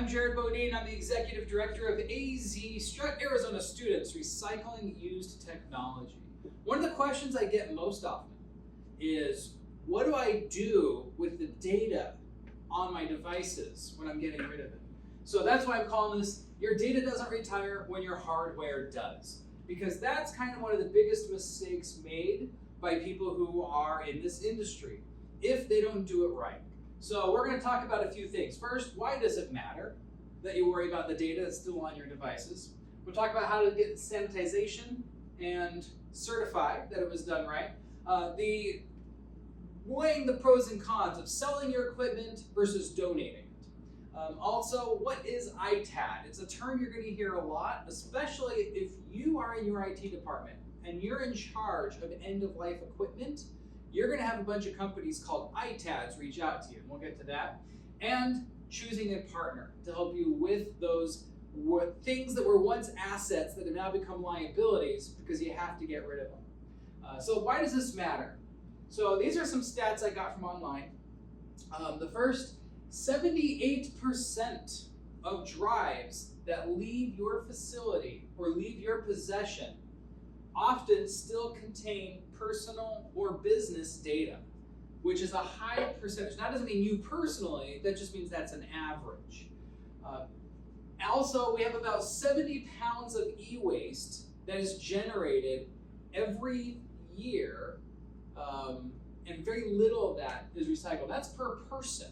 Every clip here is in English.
I'm Jared Bodine. I'm the Executive Director of AZStRUT, Arizona Students Recycling Used Technology. One of the questions I get most often is, what do I do with the data on my devices when I'm getting rid of it? So that's why I'm calling this, your data doesn't retire when your hardware does. Because that's kind of one of the biggest mistakes made by people who are in this industry, if they don't do it right. So we're going to talk about a few things. First, why does it matter that you worry about the data that's still on your devices? We'll talk about how to get sanitization and certify that it was done right. Weighing the pros and cons of selling your equipment versus donating it. Also, what is ITAD? It's a term you're going to hear a lot, especially if you are in your IT department and you're in charge of end-of-life equipment. You're going to have a bunch of companies called ITADs reach out to you, and we'll get to that. And choosing a partner to help you with those things that were once assets that have now become liabilities because you have to get rid of them. So why does this matter? So these are some stats I got from online. The first, 78% of drives that leave your facility or leave your possession often still contain personal or business data, which is a high percentage. That doesn't mean you personally, that just means that's an average. Also, we have about 70 pounds of e-waste that is generated every year, and very little of that is recycled. That's per person.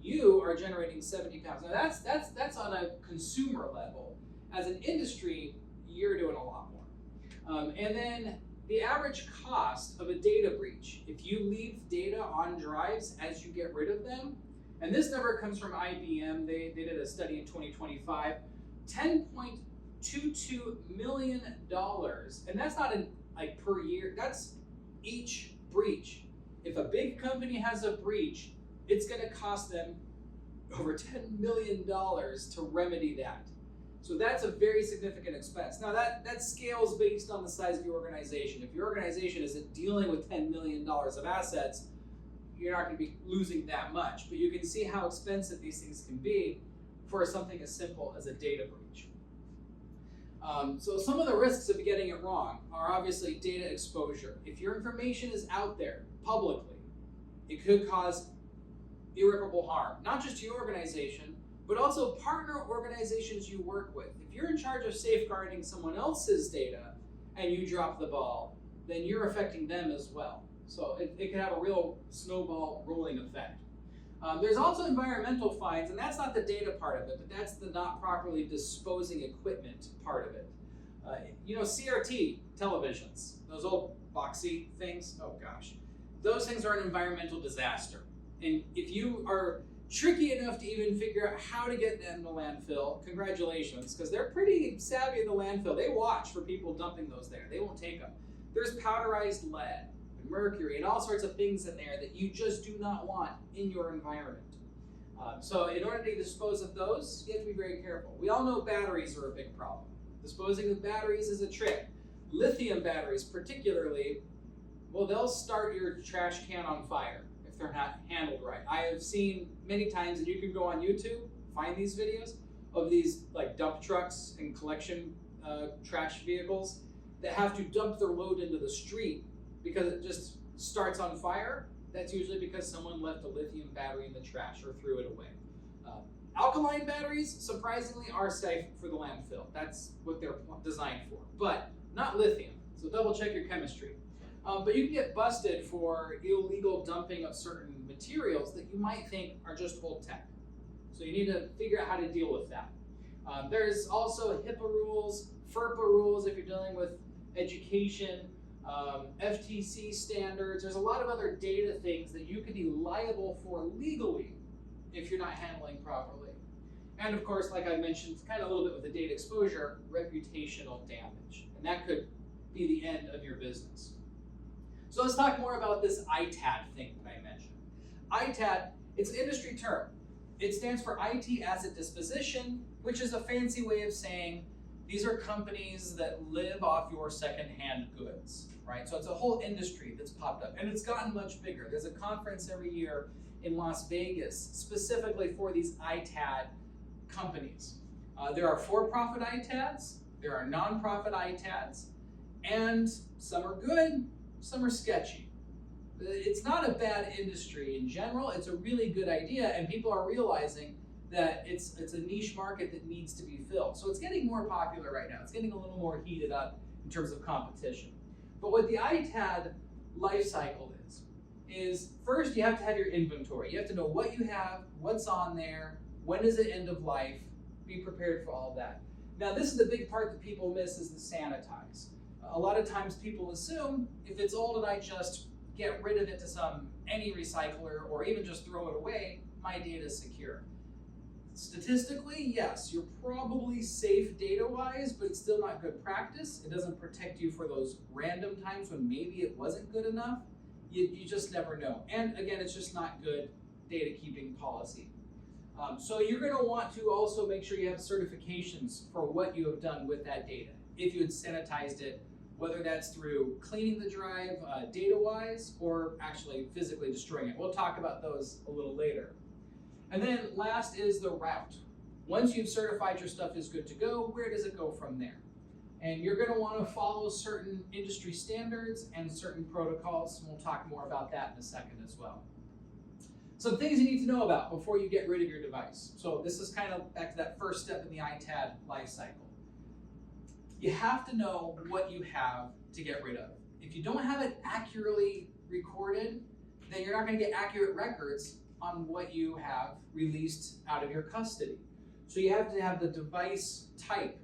You are generating 70 pounds. Now that's on a consumer level. As an industry, you're doing a lot more. And then the average cost of a data breach, if you leave data on drives as you get rid of them, and this number comes from IBM, they did a study in 2025, $10.22 million, and that's not like per year, that's each breach. If a big company has a breach, it's going to cost them over $10 million to remedy that. So that's a very significant expense. Now that scales based on the size of your organization. If your organization isn't dealing with $10 million of assets, you're not going to be losing that much. But you can see how expensive these things can be for something as simple as a data breach. So some of the risks of getting it wrong are obviously data exposure. If your information is out there publicly, it could cause irreparable harm, not just to your organization, but also partner organizations you work with. If you're in charge of safeguarding someone else's data and you drop the ball, then you're affecting them as well. So it can have a real snowball rolling effect. There's also environmental fines, and that's not the data part of it, but that's the not properly disposing equipment part of it. CRT televisions, those old boxy things, oh gosh, those things are an environmental disaster. And if you are tricky enough to even figure out how to get them to landfill, congratulations, because they're pretty savvy in the landfill. They watch for people dumping those there. They won't take them. There's powderized lead and mercury and all sorts of things in there that you just do not want in your environment. So in order to dispose of those, you have to be very careful. We all know batteries are a big problem. Disposing of batteries is a trick. Lithium batteries particularly, well, they'll start your trash can on fire if they're not handled right. I have seen many times, and you can go on YouTube, find these videos of these like dump trucks and collection trash vehicles that have to dump their load into the street because it just starts on fire. That's usually because someone left a lithium battery in the trash or threw it away. Alkaline batteries, surprisingly, are safe for the landfill. That's what they're designed for, but not lithium. So double check your chemistry. But you can get busted for illegal dumping of certain materials that you might think are just old tech. So you need to figure out how to deal with that. There's also HIPAA rules, FERPA rules if you're dealing with education, FTC standards. There's a lot of other data things that you could be liable for legally if you're not handling properly. And of course, like I mentioned, kind of a little bit with the data exposure, reputational damage. And that could be the end of your business. So let's talk more about this ITAD thing that I mentioned. ITAD, it's an industry term. It stands for IT Asset Disposition, which is a fancy way of saying these are companies that live off your secondhand goods, right? So it's a whole industry that's popped up, and it's gotten much bigger. There's a conference every year in Las Vegas specifically for these ITAD companies. There are for-profit ITADs, there are non-profit ITADs, and some are good, some are sketchy. It's not a bad industry in general, it's a really good idea, and people are realizing that it's a niche market that needs to be filled. So it's getting more popular right now. It's getting a little more heated up in terms of competition. But what the ITAD life cycle is first you have to have your inventory. You have to know what you have, what's on there, when is it end of life, be prepared for all that. Now this is the big part that people miss, is the sanitize. A lot of times people assume if it's old and I just get rid of it to any recycler or even just throw it away, my data is secure. Statistically, yes, you're probably safe data-wise, but it's still not good practice. It doesn't protect you for those random times when maybe it wasn't good enough. You just never know. And again, it's just not good data keeping policy. So you're going to want to also make sure you have certifications for what you have done with that data. If you had sanitized it, whether that's through cleaning the drive data-wise or actually physically destroying it. We'll talk about those a little later. And then last is the route. Once you've certified your stuff is good to go, where does it go from there? And you're going to want to follow certain industry standards and certain protocols, and we'll talk more about that in a second as well. Some things you need to know about before you get rid of your device. So this is kind of back to that first step in the ITAD life cycle. You have to know what you have to get rid of. If you don't have it accurately recorded, then you're not going to get accurate records on what you have released out of your custody. So you have to have the device type,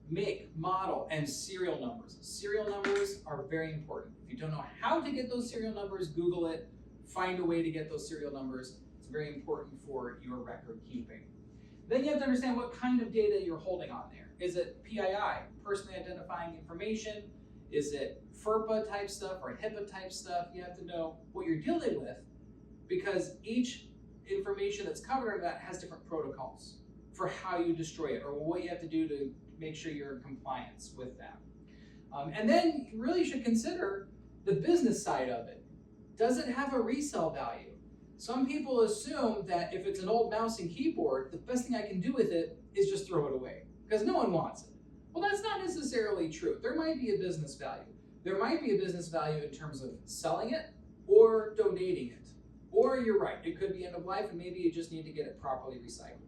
make, model, and serial numbers. Serial numbers are very important. If you don't know how to get those serial numbers, Google it, find a way to get those serial numbers. It's very important for your record keeping. Then you have to understand what kind of data you're holding on there. Is it PII, personally identifying information? Is it FERPA type stuff or HIPAA type stuff? You have to know what you're dealing with, because each information that's covered under that has different protocols for how you destroy it or what you have to do to make sure you're in compliance with that. And then you really should consider the business side of it. Does it have a resale value? Some people assume that if it's an old mouse and keyboard, the best thing I can do with it is just throw it away because no one wants it. Well, that's not necessarily true. There might be a business value. There might be a business value in terms of selling it or donating it. Or you're right, it could be end of life and maybe you just need to get it properly recycled.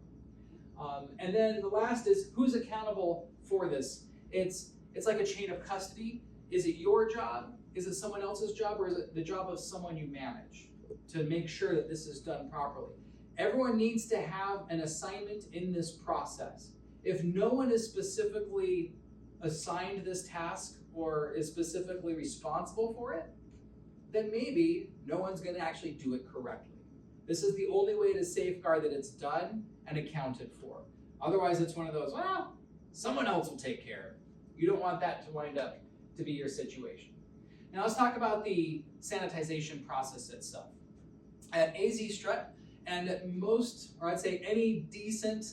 And then the last is who's accountable for this? It's like a chain of custody. Is it your job? Is it someone else's job, or is it the job of someone you manage to make sure that this is done properly? Everyone needs to have an assignment in this process. If no one is specifically assigned this task or is specifically responsible for it, then maybe no one's going to actually do it correctly. This is the only way to safeguard that it's done and accounted for. Otherwise, it's one of those, well, someone else will take care of it. You don't want that to wind up to be your situation. Now let's talk about the sanitization process itself. At AZStRUT, and most, or I'd say any decent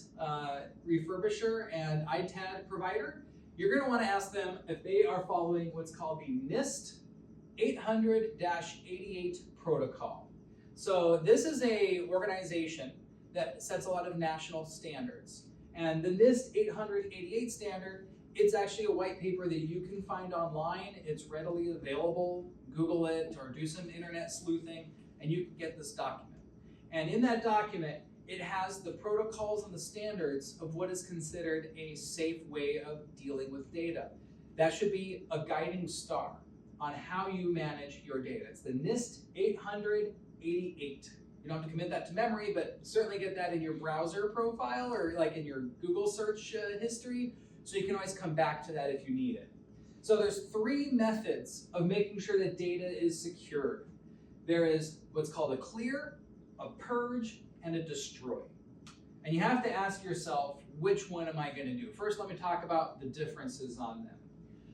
refurbisher and ITAD provider, you're going to want to ask them if they are following what's called the NIST 800-88 protocol. So this is an organization that sets a lot of national standards. And the NIST 888 standard, it's actually a white paper that you can find online. It's readily available. Google it or do some internet sleuthing and you can get this document. And in that document, it has the protocols and the standards of what is considered a safe way of dealing with data. That should be a guiding star on how you manage your data. It's the NIST 888. You don't have to commit that to memory, but certainly get that in your browser profile or like in your Google search history, so you can always come back to that if you need it. So there's 3 methods of making sure that data is secured. There is what's called a clear, a purge, and a destroy. And you have to ask yourself, which one am I going to do? First, let me talk about the differences on them.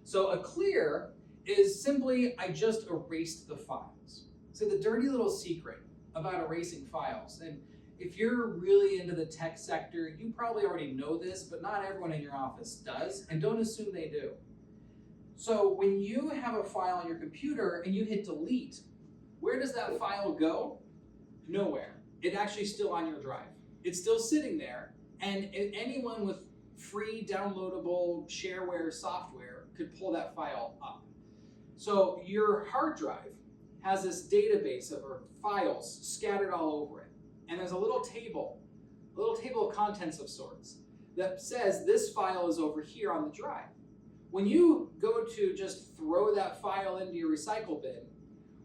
So a clear is simply, I just erased the files. So the dirty little secret about erasing files, and if you're really into the tech sector, you probably already know this, but not everyone in your office does, and don't assume they do. So when you have a file on your computer and you hit delete, where does that file go? Nowhere. It's actually still on your drive. It's still sitting there. And anyone with free downloadable shareware software could pull that file up. So your hard drive has this database of files scattered all over it. And there's a little table of contents of sorts that says this file is over here on the drive. When you go to just throw that file into your recycle bin,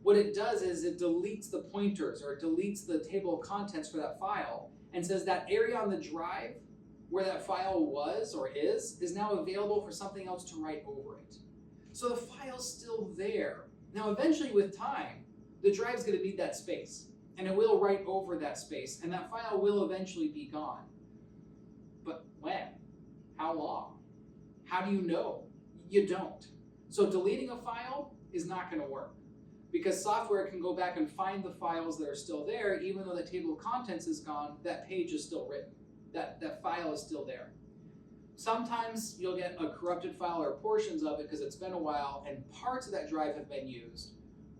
what it does is it deletes the pointers or it deletes the table of contents for that file and says that area on the drive where that file was or is now available for something else to write over it. So the file's still there. Now eventually with time, the drive's going to need that space and it will write over that space and that file will eventually be gone. But when? How long? How do you know? You don't. So deleting a file is not going to work because software can go back and find the files that are still there. Even though the table of contents is gone, that page is still written. That file is still there. Sometimes you'll get a corrupted file or portions of it because it's been a while and parts of that drive have been used,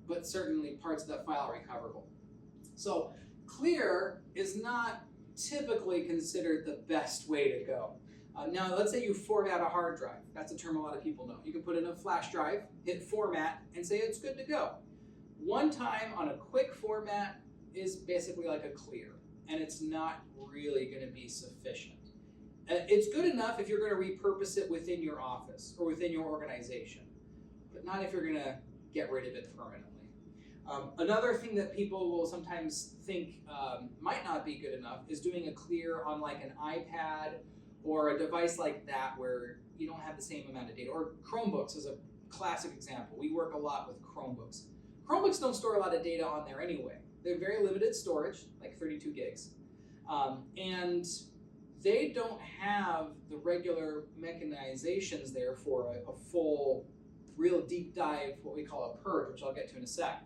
but certainly parts of that file are recoverable. So clear is not typically considered the best way to go. Now, let's say you format a hard drive. That's a term a lot of people know. You can put in a flash drive, hit format, and say it's good to go. One time on a quick format is basically like a clear, and it's not really going to be sufficient. It's good enough if you're going to repurpose it within your office or within your organization, but not if you're going to get rid of it permanently. Another thing that people will sometimes think might not be good enough is doing a clear on like an iPad or a device like that where you don't have the same amount of data. Or Chromebooks is a classic example. We work a lot with Chromebooks. Chromebooks don't store a lot of data on there anyway. They're very limited storage, like 32 gigs. And they don't have the regular mechanizations there for a full, real deep dive, what we call a purge, which I'll get to in a sec.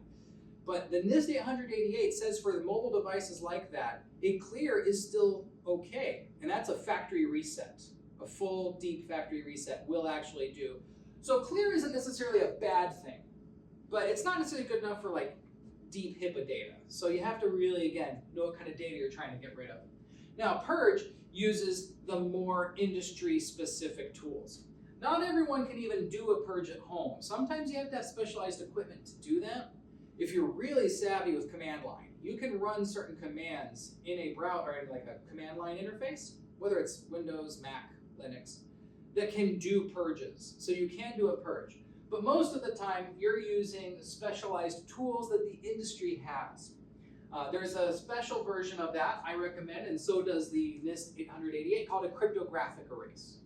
But the NIST 888 says for the mobile devices like that, a clear is still okay. And that's a factory reset. A full, deep factory reset will actually do. So clear isn't necessarily a bad thing, but it's not necessarily good enough for like deep HIPAA data. So you have to really, again, know what kind of data you're trying to get rid of. Now, purge uses the more industry-specific tools. Not everyone can even do a purge at home. Sometimes you have to have specialized equipment to do that. If you're really savvy with command line, you can run certain commands in a browser, or in like a command line interface, whether it's Windows, Mac, Linux, that can do purges. So you can do a purge. But most of the time, you're using specialized tools that the industry has. There's a special version of that I recommend, and so does the NIST 888, called a cryptographic erase.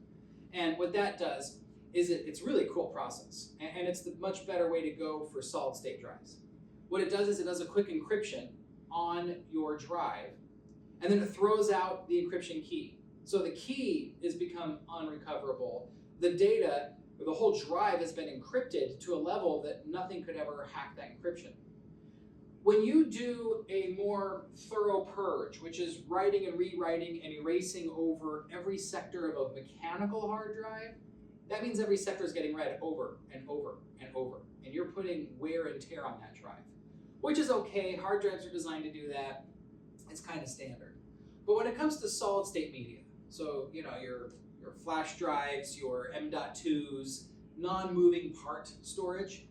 And what that does is it's really a cool process, and it's the much better way to go for solid state drives. What it does is it does a quick encryption on your drive, and then it throws out the encryption key. So the key is become unrecoverable. The data, or the whole drive, has been encrypted to a level that nothing could ever hack that encryption. When you do a more thorough purge, which is writing and rewriting and erasing over every sector of a mechanical hard drive, that means every sector is getting read over and over and over, and you're putting wear and tear on that drive, which is okay. Hard drives are designed to do that. It's kind of standard. But when it comes to solid state media, so you know your flash drives, your M.2s, non-moving part storage,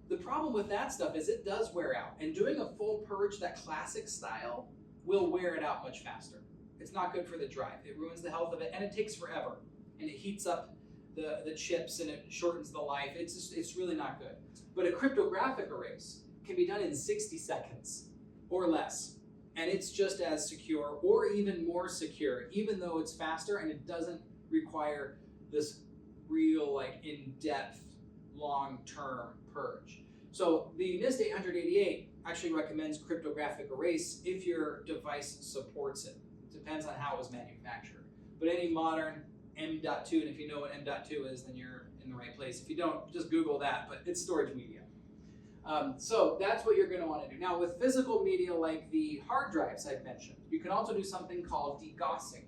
the problem with that stuff is it does wear out, and doing a full purge, that classic style, will wear it out much faster. It's not good for the drive. It ruins the health of it, and it takes forever, and it heats up the chips, and it shortens the life. It's really not good. But a cryptographic erase can be done in 60 seconds or less, and it's just as secure or even more secure, even though it's faster and it doesn't require this real like in-depth long-term purge. So the NIST 888 actually recommends cryptographic erase if your device supports it. It depends on how it was manufactured. But any modern M.2, and if you know what M.2 is, then you're in the right place. If you don't, just Google that, but it's storage media. So that's what you're going to want to do. Now with physical media like the hard drives I've mentioned, you can also do something called degaussing.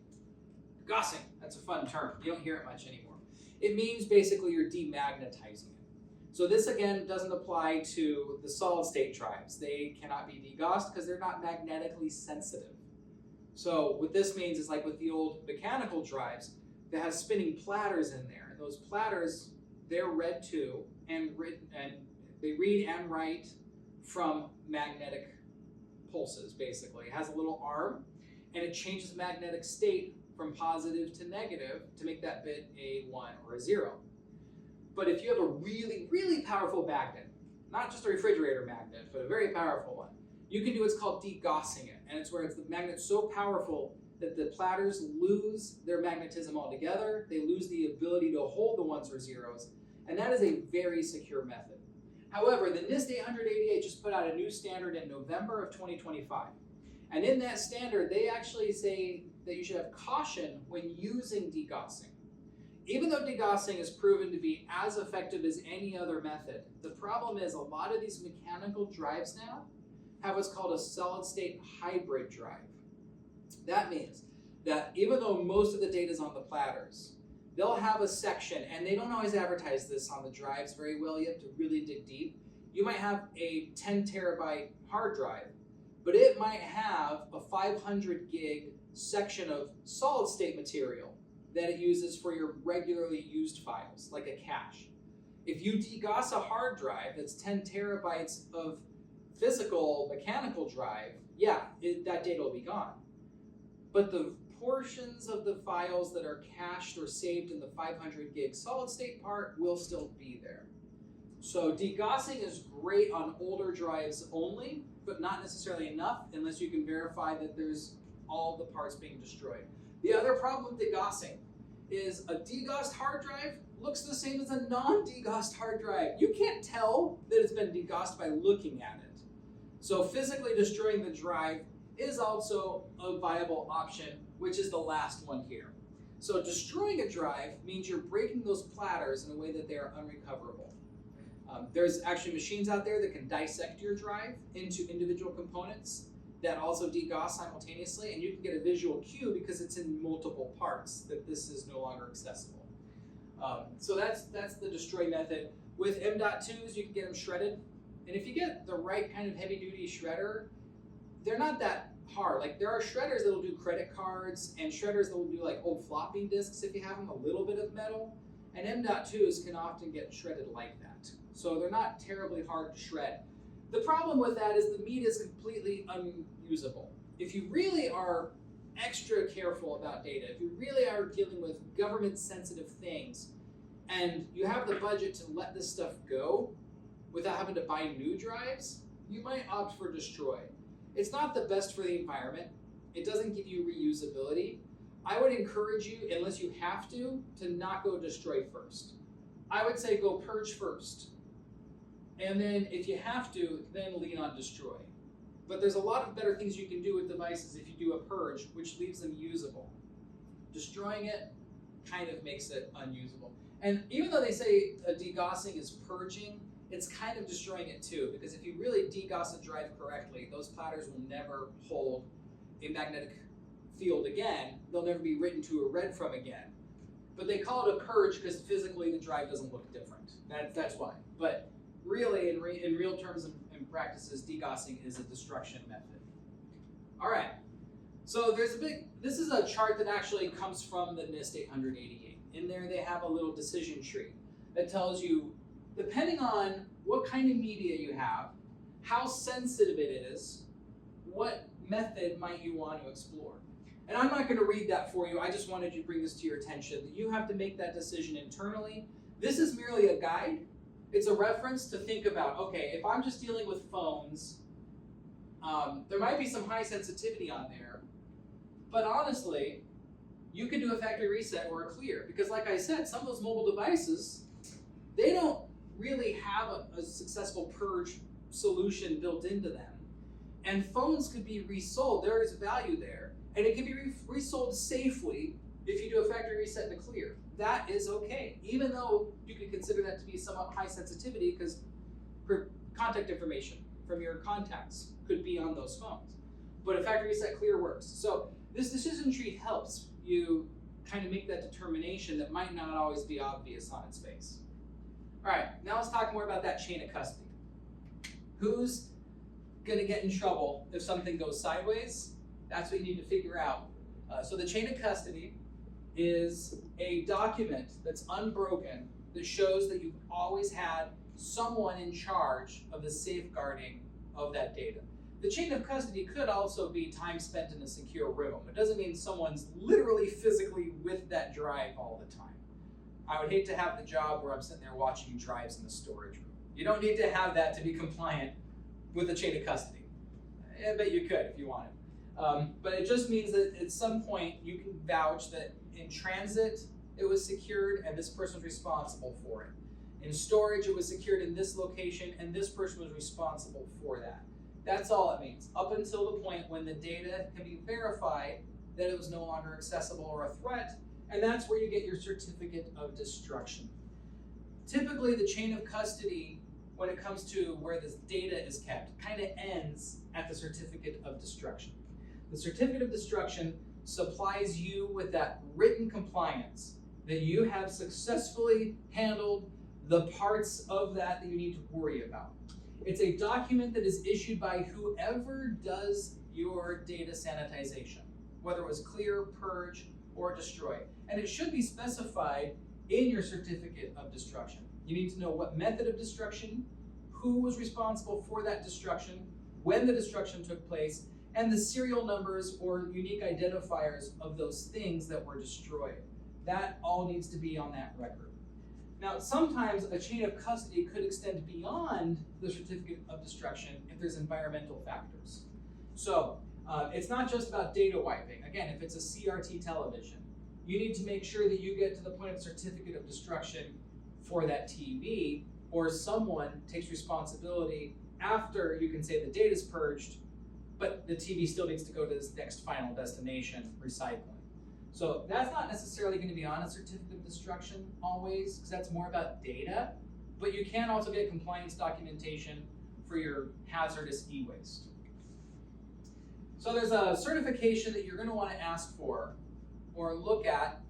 Gaussing, that's a fun term. You don't hear it much anymore. It means basically you're demagnetizing it. So this again doesn't apply to the solid state drives. They cannot be degaussed because they're not magnetically sensitive. So what this means is like with the old mechanical drives that has spinning platters in there. And those platters, they're read to and they read and write from magnetic pulses, basically. It has a little arm and it changes magnetic state from positive to negative to make that bit a 1 or a 0. But if you have a really, really powerful magnet, not just a refrigerator magnet, but a very powerful one, you can do what's called degaussing it. And it's where the magnet's so powerful that the platters lose their magnetism altogether. They lose the ability to hold the 1s or 0s. And that is a very secure method. However, the NIST 888 just put out a new standard in November of 2025. And in that standard, they actually say that you should have caution when using degaussing. Even though degaussing is proven to be as effective as any other method, the problem is a lot of these mechanical drives now have what's called a solid-state hybrid drive. That means that even though most of the data is on the platters, they'll have a section, and they don't always advertise this on the drives very well. You have to really dig deep. You might have a 10 terabyte hard drive, but it might have a 500 gig section of solid state material that it uses for your regularly used files, like a cache. If you degauss a hard drive that's 10 terabytes of physical mechanical drive, that data will be gone. But the portions of the files that are cached or saved in the 500 gig solid state part will still be there. So degaussing is great on older drives only, but not necessarily enough unless you can verify that there's all the parts being destroyed. The other problem with degaussing is a degaussed hard drive looks the same as a non-degaussed hard drive. You can't tell that it's been degaussed by looking at it. So physically destroying the drive is also a viable option, which is the last one here. So destroying a drive means you're breaking those platters in a way that they are unrecoverable. There's actually machines out there that can dissect your drive into individual components that also degauss simultaneously, and you can get a visual cue because it's in multiple parts that this is no longer accessible. So that's the destroy method. With M.2s, you can get them shredded, and if you get the right kind of heavy-duty shredder, they're not that hard. Like there are shredders that will do credit cards and shredders that will do like old floppy disks if you have them, a little bit of metal, and M.2s can often get shredded like that. So they're not terribly hard to shred. The problem with that is the meat is completely unusable. If you really are extra careful about data, if you really are dealing with government sensitive things, and you have the budget to let this stuff go without having to buy new drives, you might opt for destroy. It's not the best for the environment. It doesn't give you reusability. I would encourage you, unless you have to not go destroy first. I would say go purge first. And then if you have to, then lean on destroy. But there's a lot of better things you can do with devices if you do a purge, which leaves them usable. Destroying it kind of makes it unusable. And even though they say degaussing is purging, it's kind of destroying it too, because if you really degauss a drive correctly, those platters will never hold a magnetic field again. They'll never be written to or read from again. But they call it a purge because physically the drive doesn't look different. That's why. But really, in real terms and practices, degaussing is a destruction method. All right. So this is a chart that actually comes from the NIST 888. In there they have a little decision tree that tells you, depending on what kind of media you have, how sensitive it is, what method might you want to explore. And I'm not going to read that for you. I just wanted to bring this to your attention, that you have to make that decision internally. This is merely a guide. It's a reference to think about, okay, if I'm just dealing with phones, there might be some high sensitivity on there, but honestly, you can do a factory reset or a clear, because like I said, some of those mobile devices, they don't really have a successful purge solution built into them. And phones could be resold. There is value there. And it can be resold safely if you do a factory reset and a clear. That is okay, even though you could consider that to be somewhat high sensitivity because contact information from your contacts could be on those phones. But a factory reset clear works. So this decision tree helps you kind of make that determination that might not always be obvious on its face. All right, now let's talk more about that chain of custody. Who's gonna get in trouble if something goes sideways? That's what you need to figure out. So the chain of custody is a document that's unbroken that shows that you've always had someone in charge of the safeguarding of that data. The chain of custody could also be time spent in a secure room. It doesn't mean someone's literally physically with that drive all the time. I would hate to have the job where I'm sitting there watching drives in the storage room. You don't need to have that to be compliant with the chain of custody. I bet you could if you wanted. But it just means that at some point you can vouch that in transit it was secured and this person was responsible for it. In storage it was secured in this location and this person was responsible for that. That's all it means, up until the point when the data can be verified that it was no longer accessible or a threat, and that's where you get your certificate of destruction. Typically the chain of custody, when it comes to where this data is kept, kind of ends at the certificate of destruction. The certificate of destruction supplies you with that written compliance that you have successfully handled the parts of that you need to worry about. It's a document that is issued by whoever does your data sanitization, whether it was clear, purge, or destroy. And it should be specified in your certificate of destruction. You need to know what method of destruction, who was responsible for that destruction, when the destruction took place, and the serial numbers or unique identifiers of those things that were destroyed. That all needs to be on that record. Now, sometimes a chain of custody could extend beyond the certificate of destruction if there's environmental factors. So it's not just about data wiping. Again, if it's a CRT television, you need to make sure that you get to the point of certificate of destruction for that TV, or someone takes responsibility after you can say the data's purged, but the TV still needs to go to this next final destination, recycling. So that's not necessarily going to be on a certificate of destruction always, because that's more about data, but you can also get compliance documentation for your hazardous e-waste. So there's a certification that you're going to want to ask for or look at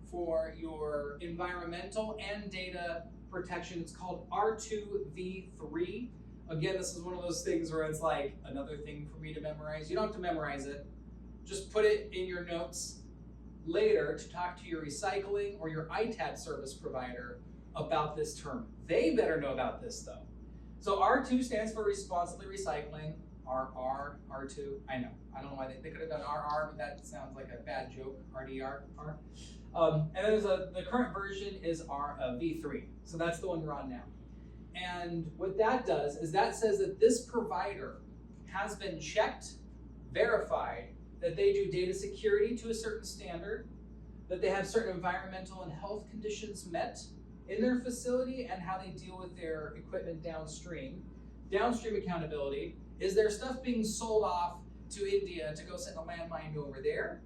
for your environmental and data protection. It's called R2v3. Again, this is one of those things where it's like another thing for me to memorize. You don't have to memorize it. Just put it in your notes later to talk to your recycling or your ITAD service provider about this term. They better know about this though. So R2 stands for responsibly recycling. RR, R2, I know. I don't know why they could have done RR, but that sounds like a bad joke, RDR, R. And then there's the current version is V3. So that's the one we're on now. And what that does is that says that this provider has been checked, verified, that they do data security to a certain standard, that they have certain environmental and health conditions met in their facility, and how they deal with their equipment downstream. Downstream accountability, is there stuff being sold off to India to go set a landmine over there?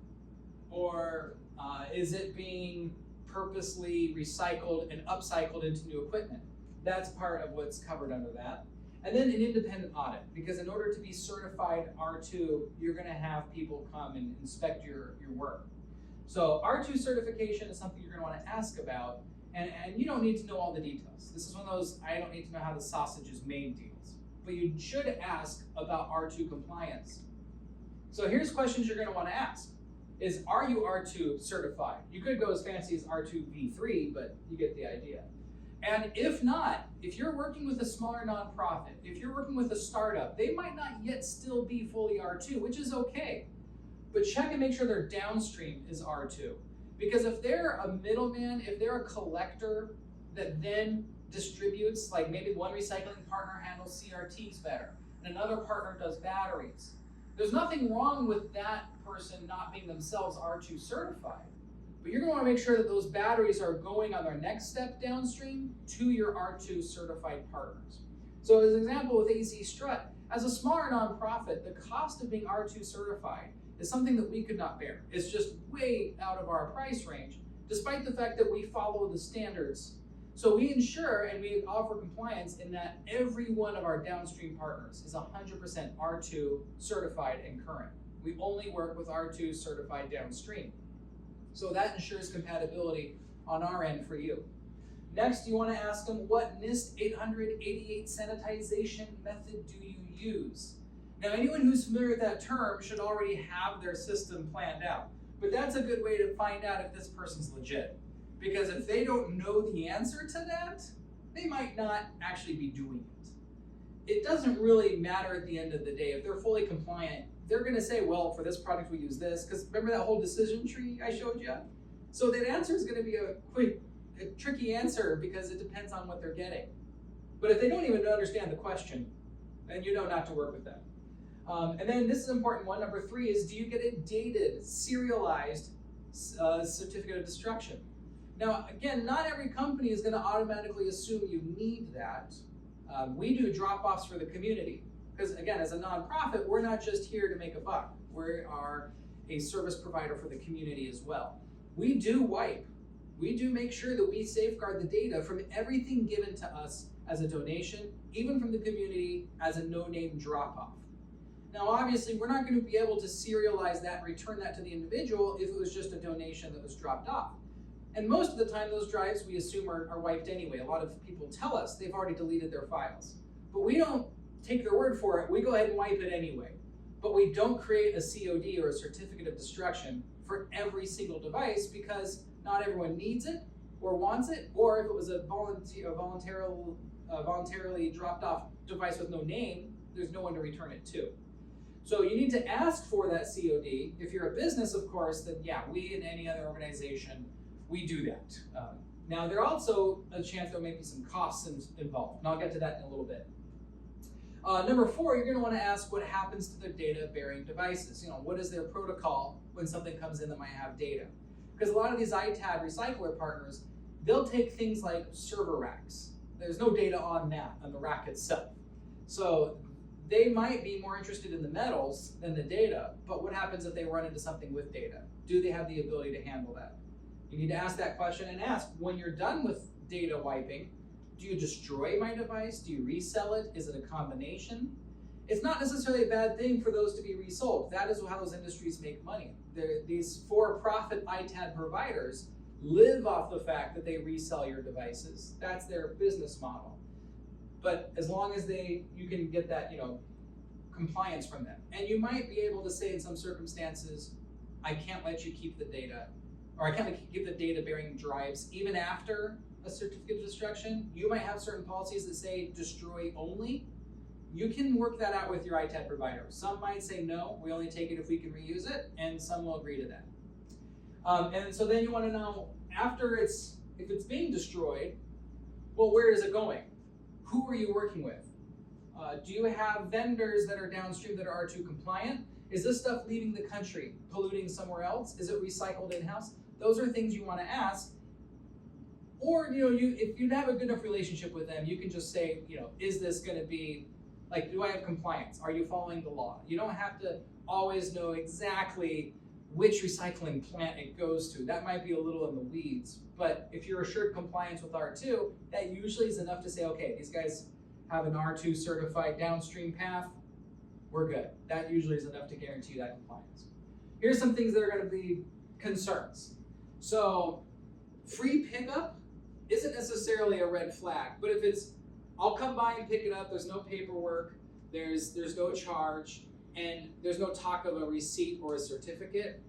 Or is it being purposely recycled and upcycled into new equipment? That's part of what's covered under that. And then an independent audit, because in order to be certified R2, you're gonna have people come and inspect your work. So R2 certification is something you're gonna wanna ask about, and you don't need to know all the details. This is one of those, I don't need to know how the sausage is made deals, but you should ask about R2 compliance. So here's questions you're gonna wanna ask. Are you R2 certified? You could go as fancy as R2v3, but you get the idea. And if not, if you're working with a smaller nonprofit, if you're working with a startup, they might not yet still be fully R2, which is okay. But check and make sure their downstream is R2. Because if they're a middleman, if they're a collector that then distributes, like maybe one recycling partner handles CRTs better, and another partner does batteries, there's nothing wrong with that person not being themselves R2 certified. But you're going to want to make sure that those batteries are going on their next step downstream to your R2 certified partners. So as an example with AZStRUT, as a smaller nonprofit, the cost of being R2 certified is something that we could not bear. It's just way out of our price range, despite the fact that we follow the standards. So we ensure and we offer compliance in that every one of our downstream partners is 100% R2 certified and current. We only work with R2 certified downstream. So that ensures compatibility on our end for you. Next, you want to ask them, what NIST 888 sanitization method do you use? Now, anyone who's familiar with that term should already have their system planned out. But that's a good way to find out if this person's legit. Because if they don't know the answer to that, they might not actually be doing it. It doesn't really matter at the end of the day. If they're fully compliant, they're going to say, well, for this product we use this. Because remember that whole decision tree I showed you? So that answer is going to be a tricky answer because it depends on what they're getting. But if they don't even understand the question, then you know not to work with them. And then this is an important one. Number 3 is, do you get a dated, serialized certificate of destruction? Now, again, not every company is going to automatically assume you need that. We do drop-offs for the community. Because again, as a nonprofit, we're not just here to make a buck. We are a service provider for the community as well. We do wipe. We do make sure that we safeguard the data from everything given to us as a donation, even from the community as a no-name drop-off. Now, obviously, we're not going to be able to serialize that and return that to the individual if it was just a donation that was dropped off. And most of the time, those drives we assume are wiped anyway. A lot of people tell us they've already deleted their files. But we don't take their word for it. We go ahead and wipe it anyway. But we don't create a COD or a certificate of destruction for every single device because not everyone needs it or wants it, or if it was a voluntarily dropped off device with no name, there's no one to return it to. So you need to ask for that COD. If you're a business, of course, then yeah, we and any other organization, we do that. Now, there's also a chance there may be some costs involved, and I'll get to that in a little bit. Number 4, you're going to want to ask what happens to the data-bearing devices. What is their protocol when something comes in that might have data? Because a lot of these ITAD recycler partners, they'll take things like server racks. There's no data on that, on the rack itself. So they might be more interested in the metals than the data, but what happens if they run into something with data? Do they have the ability to handle that? You need to ask that question and ask, when you're done with data wiping, do you destroy my device? Do you resell it? Is it a combination? It's not necessarily a bad thing for those to be resold. That is how those industries make money. These for-profit ITAD providers live off the fact that they resell your devices. That's their business model. But as long as you can get that, compliance from them. And you might be able to say in some circumstances, I can't let you keep the data, or I can't let you keep the data-bearing drives even after a certificate of destruction. You might have certain policies that say destroy only. You can work that out with your ITAD provider. Some might say no, we only take it if we can reuse it, and some will agree to that. And so then you want to know, if it's being destroyed, well, where is it going? Who are you working with? Do you have vendors that are downstream that are R2 compliant? Is this stuff leaving the country, polluting somewhere else? Is it recycled in-house? Those are things you want to ask. Or, if you have a good enough relationship with them, you can just say, is this going to be, do I have compliance? Are you following the law? You don't have to always know exactly which recycling plant it goes to. That might be a little in the weeds, but if you're assured compliance with R2, that usually is enough to say, okay, these guys have an R2 certified downstream path, we're good. That usually is enough to guarantee you that compliance. Here's some things that are going to be concerns. So, free pickup isn't necessarily a red flag, but if it's, I'll come by and pick it up, there's no paperwork, there's no charge, and there's no talk of a receipt or a certificate,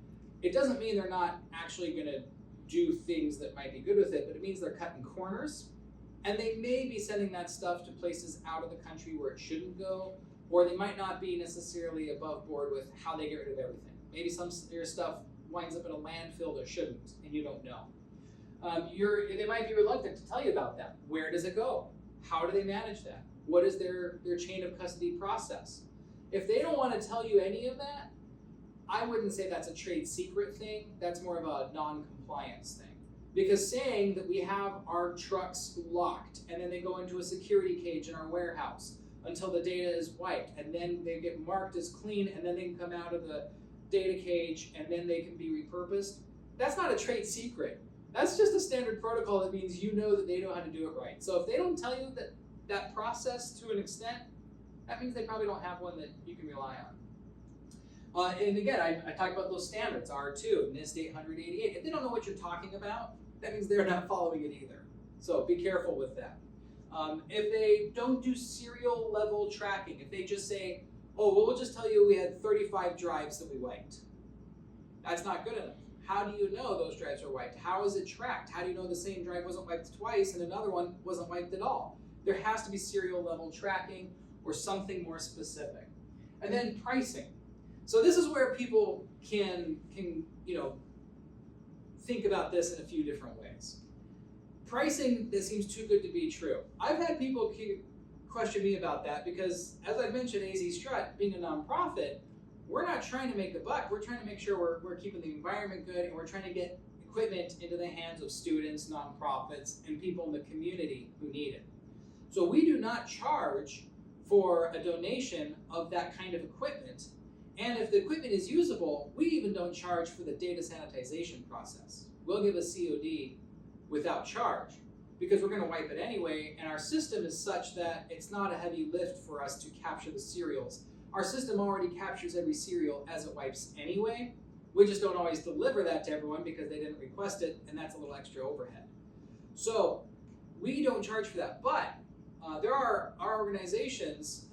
it doesn't mean they're not actually going to do things that might be good with it, but it means they're cutting corners, and they may be sending that stuff to places out of the country where it shouldn't go, or they might not be necessarily above board with how they get rid of everything. Maybe some of your stuff winds up in a landfill that shouldn't, and you don't know. They might be reluctant to tell you about that. Where does it go? How do they manage that? What is their chain of custody process? If they don't want to tell you any of that, I wouldn't say that's a trade secret thing. That's more of a non-compliance thing. Because saying that we have our trucks locked and then they go into a security cage in our warehouse until the data is wiped, and then they get marked as clean, and then they can come out of the data cage and then they can be repurposed, that's not a trade secret. That's just a standard protocol that means you know that they know how to do it right. So if they don't tell you that process to an extent, that means they probably don't have one that you can rely on. And again, I talked about those standards, R2, NIST 888. If they don't know what you're talking about, that means they're not following it either. So be careful with that. If they don't do serial level tracking, if they just say, Oh, well, we'll just tell you we had 35 drives that we wiped. That's not good enough. How do you know those drives were wiped? How is it tracked? How do you know the same drive wasn't wiped twice and another one wasn't wiped at all? There has to be serial level tracking or something more specific. And then pricing. So this is where people can think about this in a few different ways. Pricing that seems too good to be true. I've had people question me about that because, as I mentioned, AZStRUT being a nonprofit, we're not trying to make a buck. We're trying to make sure we're keeping the environment good, and we're trying to get equipment into the hands of students, nonprofits, and people in the community who need it. So we do not charge for a donation of that kind of equipment. And if the equipment is usable, we even don't charge for the data sanitization process. We'll give a COD without charge because we're going to wipe it anyway, and our system is such that it's not a heavy lift for us to capture the serials. Our system already captures every serial as it wipes anyway. We just don't always deliver that to everyone because they didn't request it, and that's a little extra overhead. So we don't charge for that, but there are organizations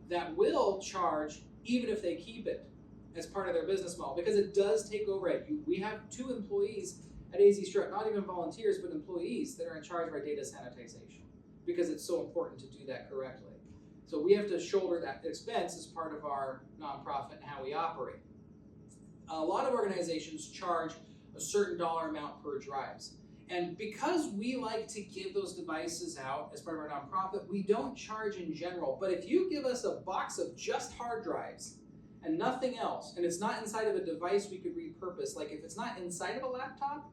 that will charge even if they keep it as part of their business model, because it does take overhead. We have 2 employees at AZStRUT, not even volunteers, but employees that are in charge of our data sanitization because it's so important to do that correctly. So we have to shoulder that expense as part of our nonprofit and how we operate. A lot of organizations charge a certain dollar amount per drives. And because we like to give those devices out as part of our nonprofit, we don't charge in general. But if you give us a box of just hard drives and nothing else, and it's not inside of a device we could repurpose, like if it's not inside of a laptop,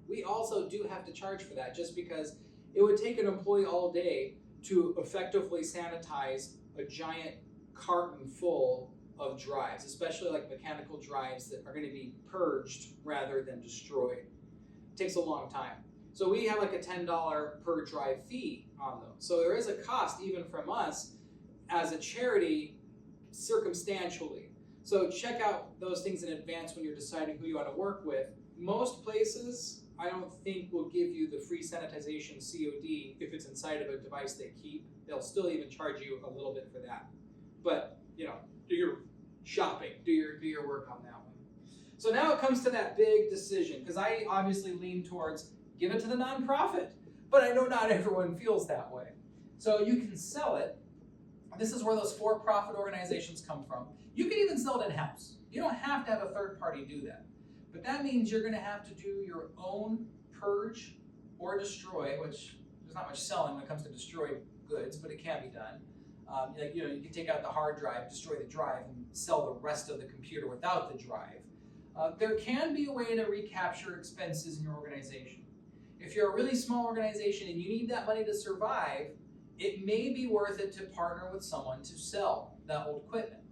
we also do have to charge for that, just because it would take an employee all day to effectively sanitize a giant carton full of drives, especially like mechanical drives that are going to be purged rather than destroyed. It takes a long time. So we have like a $10 per drive fee on those. So there is a cost even from us as a charity circumstantially. So check out those things in advance when you're deciding who you want to work with. Most places, I don't think will give you the free sanitization COD if it's inside of a device they keep. They'll still even charge you a little bit for that. But, do your shopping, do your work on that one. So now it comes to that big decision, because I obviously lean towards give it to the nonprofit, but I know not everyone feels that way. So you can sell it. This is where those for-profit organizations come from. You can even sell it in-house. You don't have to have a third party do that. But that means you're going to have to do your own purge or destroy, which there's not much selling when it comes to destroyed goods, but it can be done. You can take out the hard drive, destroy the drive, and sell the rest of the computer without the drive. There can be a way to recapture expenses in your organization. If you're a really small organization and you need that money to survive, it may be worth it to partner with someone to sell that old equipment.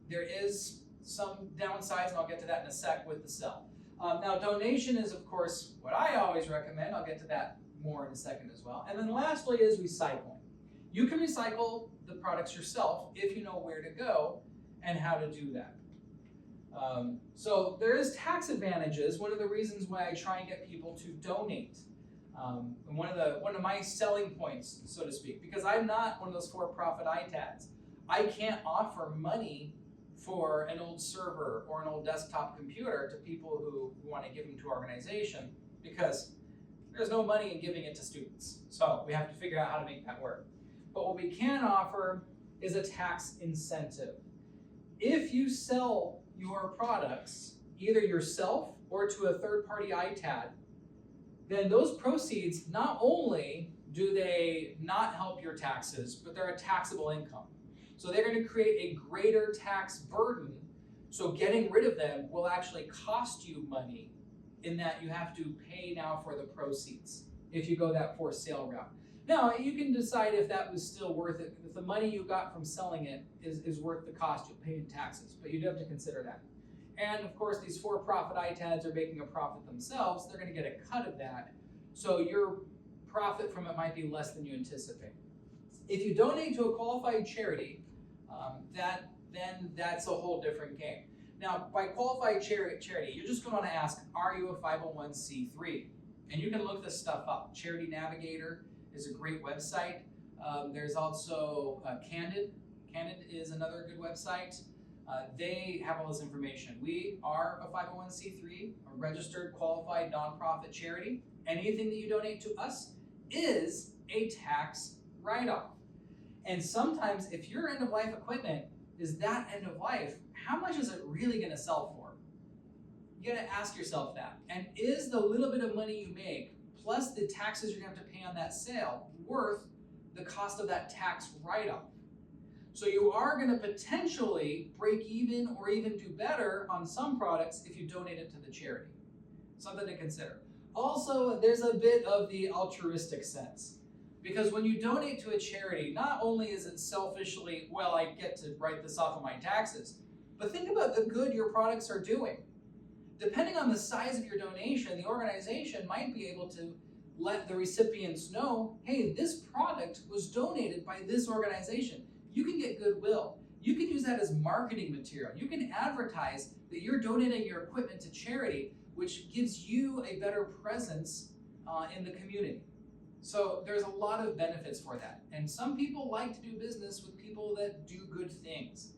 There is some downsides, and I'll get to that in a sec with the sell. Now, donation is, of course, what I always recommend. I'll get to that more in a second as well. And then lastly is recycling. You can recycle the products yourself if you know where to go and how to do that. So there is tax advantages. One of the reasons why I try and get people to donate. And one of my selling points, so to speak, because I'm not one of those for-profit ITADs. I can't offer money for an old server or an old desktop computer to people who want to give them to our organization, because there's no money in giving it to students. So we have to figure out how to make that work. But what we can offer is a tax incentive. If you sell your products either yourself or to a third-party ITAD, then those proceeds, not only do they not help your taxes, but they're a taxable income. So they're going to create a greater tax burden. So getting rid of them will actually cost you money, in that you have to pay now for the proceeds if you go that for sale route. Now, you can decide if that was still worth it. If the money you got from selling it is worth the cost, you'll pay in taxes, but you do have to consider that. And of course, these for-profit ITADs are making a profit themselves. They're going to get a cut of that. So your profit from it might be less than you anticipate. If you donate to a qualified charity, then that's a whole different game. Now, by qualified charity, you're just going to want to ask, are you a 501c3? And you can look this stuff up. Charity Navigator is a great website. There's also Candid Canada is another good website. They have all this information. We are a 501c3, a registered qualified nonprofit charity. Anything that you donate to us is a tax write-off. And sometimes if your end-of-life equipment is that end of life, how much is it really going to sell for? You got to ask yourself that. And is the little bit of money you make plus the taxes you're going to have to pay on that sale worth the cost of that tax write-off? So you are going to potentially break even or even do better on some products if you donate it to the charity. Something to consider. Also, there's a bit of the altruistic sense. Because when you donate to a charity, not only is it selfishly, well, I get to write this off of my taxes, but think about the good your products are doing. Depending on the size of your donation, the organization might be able to let the recipients know, hey, this product was donated by this organization. You can get goodwill. You can use that as marketing material. You can advertise that you're donating your equipment to charity, which gives you a better presence in the community. So there's a lot of benefits for that. And some people like to do business with people that do good things.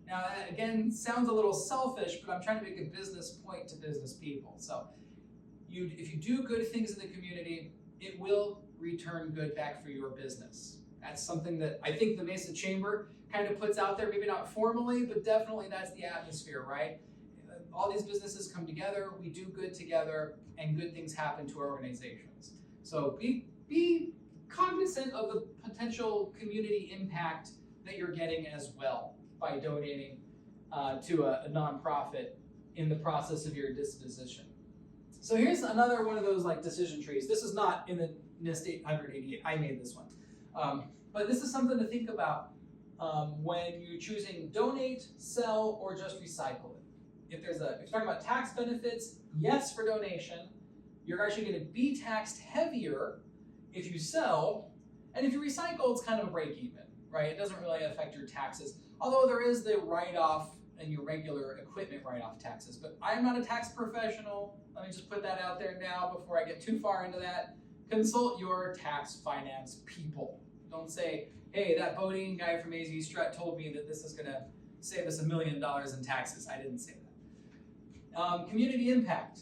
Now, that again, sounds a little selfish, but I'm trying to make a business point to business people. So if you do good things in the community, it will return good back for your business. That's something that I think the Mesa Chamber kind of puts out there, maybe not formally, but definitely that's the atmosphere, right? All these businesses come together, we do good together, and good things happen to our organizations. So be cognizant of the potential community impact that you're getting as well by donating to a nonprofit in the process of your disposition. So here's another one of those like decision trees. This is not in the NIST 888. I made this one. But this is something to think about when you're choosing donate, sell, or just recycle it. If you're talking about tax benefits, yes for donation. You're actually going to be taxed heavier if you sell, and if you recycle, it's kind of a break even, right? It doesn't really affect your taxes, although there is the write-off and your regular equipment write-off taxes. But I'm not a tax professional. Let me just put that out there now before I get too far into that. Consult your tax finance people. Don't say, hey, that Bodine guy from AZStRUT told me that this is going to save us $1 million in taxes. I didn't say that. Community impact.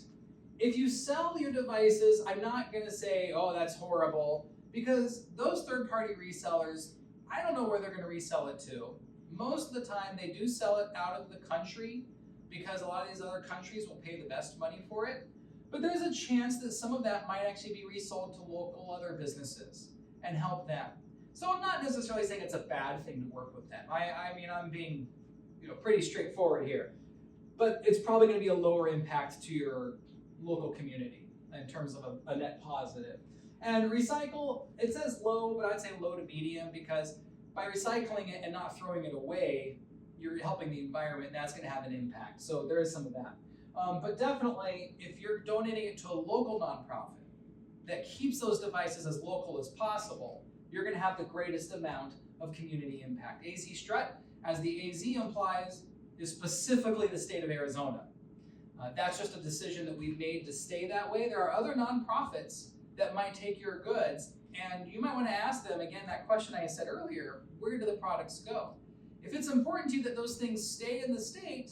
If you sell your devices, I'm not going to say, oh, that's horrible, because those third-party resellers, I don't know where they're going to resell it to. Most of the time, they do sell it out of the country because a lot of these other countries will pay the best money for it. But there's a chance that some of that might actually be resold to local other businesses and help them. So I'm not necessarily saying it's a bad thing to work with them. I mean, I'm being pretty straightforward here. But it's probably going to be a lower impact to your local community in terms of a net positive. And recycle, it says low, but I'd say low to medium, because by recycling it and not throwing it away, you're helping the environment, and that's going to have an impact. So there is some of that. But definitely, if you're donating it to a local nonprofit that keeps those devices as local as possible, you're going to have the greatest amount of community impact. AZStRUT, as the AZ implies, is specifically the state of Arizona. That's just a decision that we've made to stay that way. There are other nonprofits that might take your goods, and you might want to ask them, again, that question I said earlier, where do the products go? If it's important to you that those things stay in the state,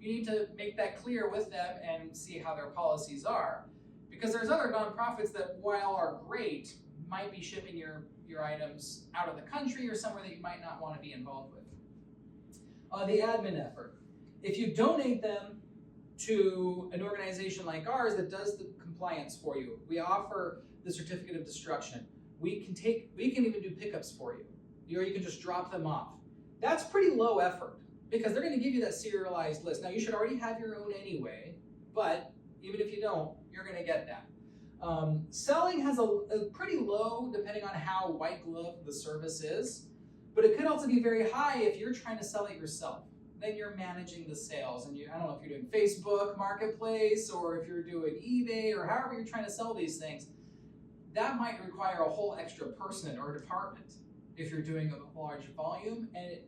you need to make that clear with them and see how their policies are. Because there's other nonprofits that, while are great, might be shipping your items out of the country or somewhere that you might not want to be involved with. The admin effort. If you donate them to an organization like ours that does the compliance for you, we offer the certificate of destruction. We can even do pickups for you, or you can just drop them off. That's pretty low effort because they're going to give you that serialized list. Now you should already have your own anyway, but even if you don't, you're going to get that. Selling has a pretty low, depending on how white glove the service is, but it could also be very high if you're trying to sell it yourself. Then you're managing the sales, and I don't know if you're doing Facebook Marketplace or if you're doing eBay or however you're trying to sell these things. That might require a whole extra person or department if you're doing a large volume, and it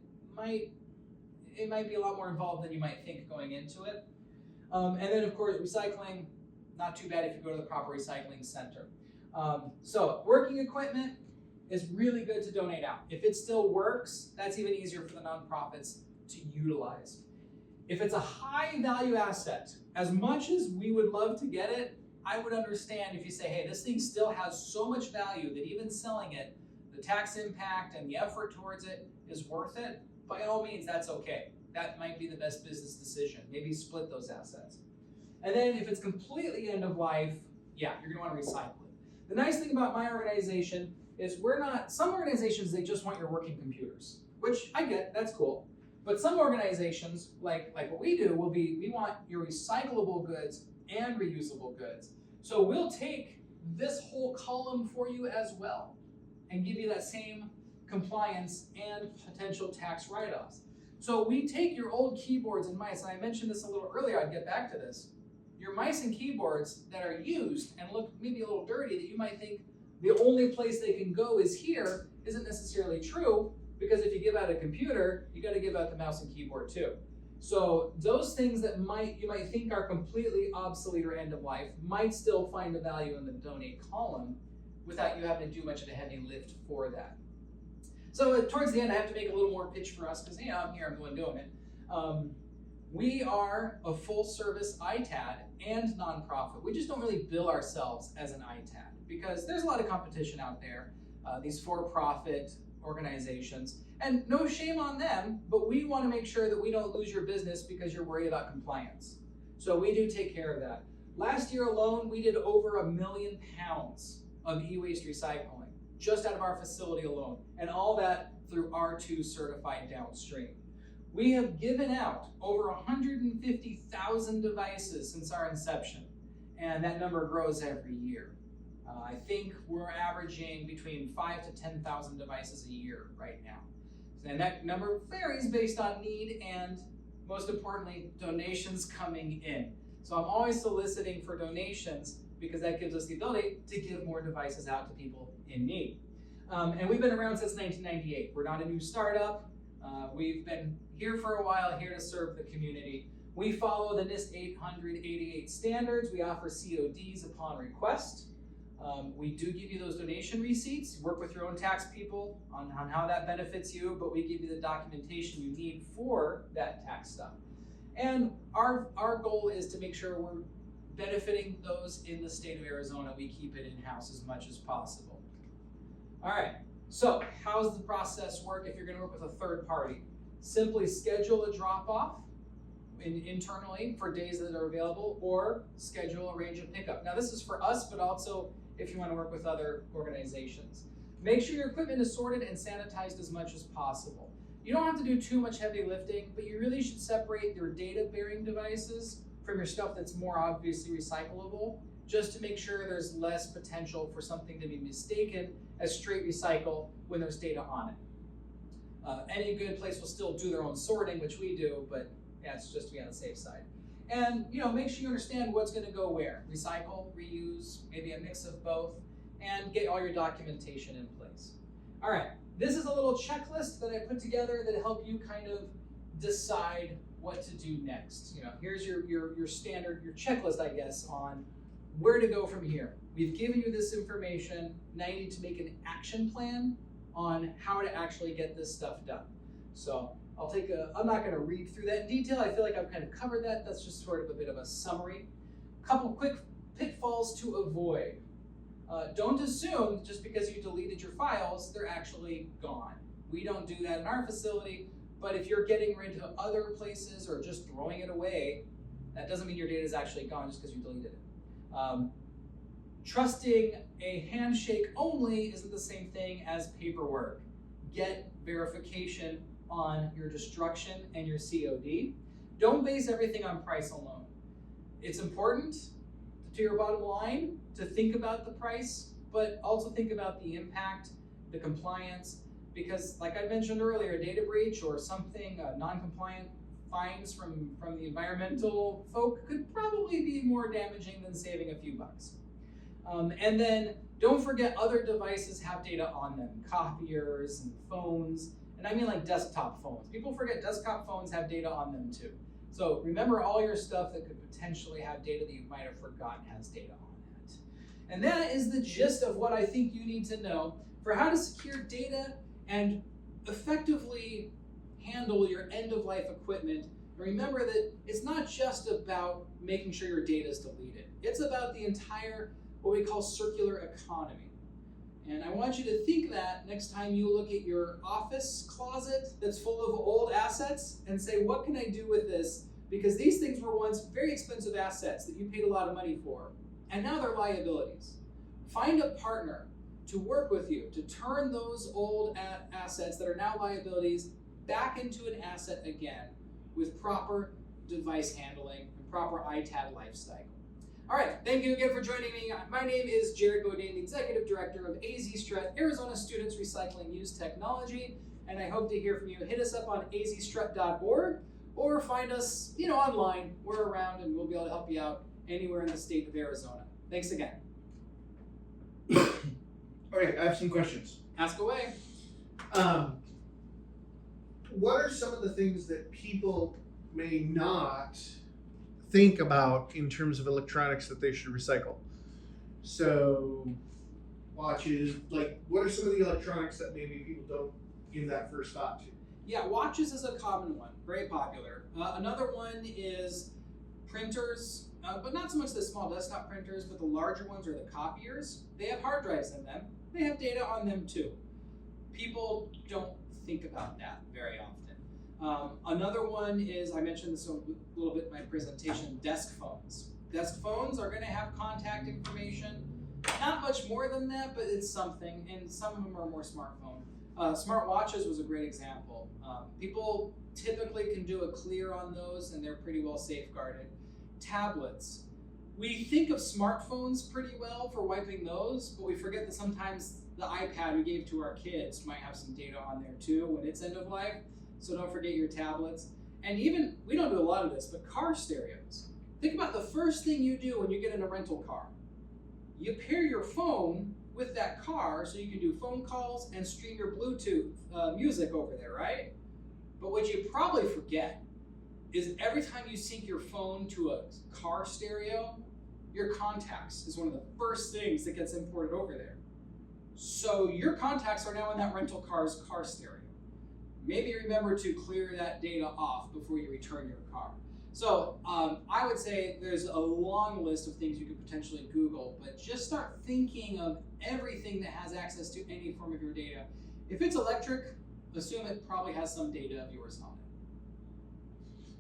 might be a lot more involved than you might think going into it. And then of course recycling, not too bad if you go to the proper recycling center. So working equipment, is really good to donate out. If it still works, that's even easier for the nonprofits to utilize. If it's a high value asset, as much as we would love to get it, I would understand if you say, hey, this thing still has so much value that even selling it, the tax impact and the effort towards it is worth it. By all means, that's okay. That might be the best business decision. Maybe split those assets. And then if it's completely end of life, yeah, you're gonna wanna recycle it. The nice thing about my organization is some organizations, they just want your working computers, which I get, that's cool. But some organizations, like what we do, we want your recyclable goods and reusable goods. So we'll take this whole column for you as well and give you that same compliance and potential tax write-offs. So we take your old keyboards and mice, and I mentioned this a little earlier, I'd get back to this. Your mice and keyboards that are used and look maybe a little dirty, that you might think the only place they can go is here, isn't necessarily true, because if you give out a computer, you gotta give out the mouse and keyboard too. So those things that you might think are completely obsolete or end of life might still find a value in the donate column without you having to do much of a heavy lift for that. So towards the end, I have to make a little more pitch for us because I'm here, I'm the one doing it. We are a full service ITAD and nonprofit. We just don't really bill ourselves as an ITAD because there's a lot of competition out there, these for-profit organizations, and no shame on them, but we want to make sure that we don't lose your business because you're worried about compliance. So we do take care of that. Last year alone, we did over 1 million pounds of e-waste recycling just out of our facility alone, and all that through R2 certified downstream. We have given out over 150,000 devices since our inception, and that number grows every year. I think we're averaging between 5,000 to 10,000 devices a year right now. And that number varies based on need and, most importantly, donations coming in. So I'm always soliciting for donations because that gives us the ability to give more devices out to people in need. And we've been around since 1998. We're not a new startup. We've been here for a while, here to serve the community. We follow the NIST 888 standards. We offer CODs upon request. We do give you those donation receipts. Work with your own tax people on how that benefits you, but we give you the documentation you need for that tax stuff. And our goal is to make sure we're benefiting those in the state of Arizona. We keep it in-house as much as possible. All right, so how does the process work if you're gonna work with a third party? Simply schedule a drop-off internally for days that are available, or arrange a pickup. Now this is for us, but also if you want to work with other organizations. Make sure your equipment is sorted and sanitized as much as possible. You don't have to do too much heavy lifting, but you really should separate your data-bearing devices from your stuff that's more obviously recyclable, just to make sure there's less potential for something to be mistaken as straight recycle when there's data on it. Any good place will still do their own sorting, which we do, but yeah, it's just to be on the safe side. And make sure you understand what's going to go where. Recycle, reuse, maybe a mix of both, and get all your documentation in place. All right, this is a little checklist that I put together that help you kind of decide what to do next. Here's your standard, your checklist, I guess, on where to go from here. We've given you this information. Now you need to make an action plan on how to actually get this stuff done. So I'm not going to read through that in detail. I feel like I've kind of covered that. That's just sort of a bit of a summary. Couple quick pitfalls to avoid. Don't assume just because you deleted your files, they're actually gone. We don't do that in our facility, but if you're getting rid of other places or just throwing it away, that doesn't mean your data is actually gone just because you deleted it. Trusting a handshake only isn't the same thing as paperwork. Get verification on your destruction and your COD. Don't base everything on price alone. It's important to your bottom line to think about the price, but also think about the impact, the compliance, because like I mentioned earlier, a data breach or something, non-compliant fines from the environmental folk could probably be more damaging than saving a few bucks. And then don't forget other devices have data on them, copiers and phones, and I mean like desktop phones. People forget desktop phones have data on them too. So remember all your stuff that could potentially have data that you might have forgotten has data on it. And that is the gist of what I think you need to know for how to secure data and effectively handle your end-of-life equipment. And remember that it's not just about making sure your data is deleted. It's about the entire, what we call circular economy. And I want you to think that next time you look at your office closet that's full of old assets and say, what can I do with this? Because these things were once very expensive assets that you paid a lot of money for, and now they're liabilities. Find a partner to work with you to turn those old assets that are now liabilities back into an asset again with proper device handling and proper ITAD life cycle. All right, thank you again for joining me. My name is Jared Bodine, the Executive Director of AZStRUT, Arizona Students Recycling Used Technology, and I hope to hear from you. Hit us up on azstrut.org or find us, online. We're around and we'll be able to help you out anywhere in the state of Arizona. Thanks again. Okay, I have some questions. Ask away. What are some of the things that people may not think about in terms of electronics that they should recycle? So, watches, what are some of the electronics that maybe people don't give that first thought to? Yeah, watches is a common one, very popular. Another one is printers, but not so much the small desktop printers, but the larger ones are the copiers. They have hard drives in them. They have data on them too. People don't think about that very often. Another one is, I mentioned this a little bit in my presentation, desk phones. Desk phones are going to have contact information. Not much more than that, but it's something, and some of them are more smartphone. Smart watches was a great example. People typically can do a clear on those, and they're pretty well safeguarded. Tablets. We think of smartphones pretty well for wiping those, but we forget that sometimes the iPad we gave to our kids might have some data on there too when it's end of life. So don't forget your tablets. And even, we don't do a lot of this, but car stereos. Think about the first thing you do when you get in a rental car. You pair your phone with that car so you can do phone calls and stream your Bluetooth music over there, right? But what you probably forget is every time you sync your phone to a car stereo, your contacts is one of the first things that gets imported over there. So your contacts are now in that rental car's car stereo. Maybe remember to clear that data off before you return your car. So I would say there's a long list of things you could potentially Google, but just start thinking of everything that has access to any form of your data. If it's electric, assume it probably has some data of yours on it.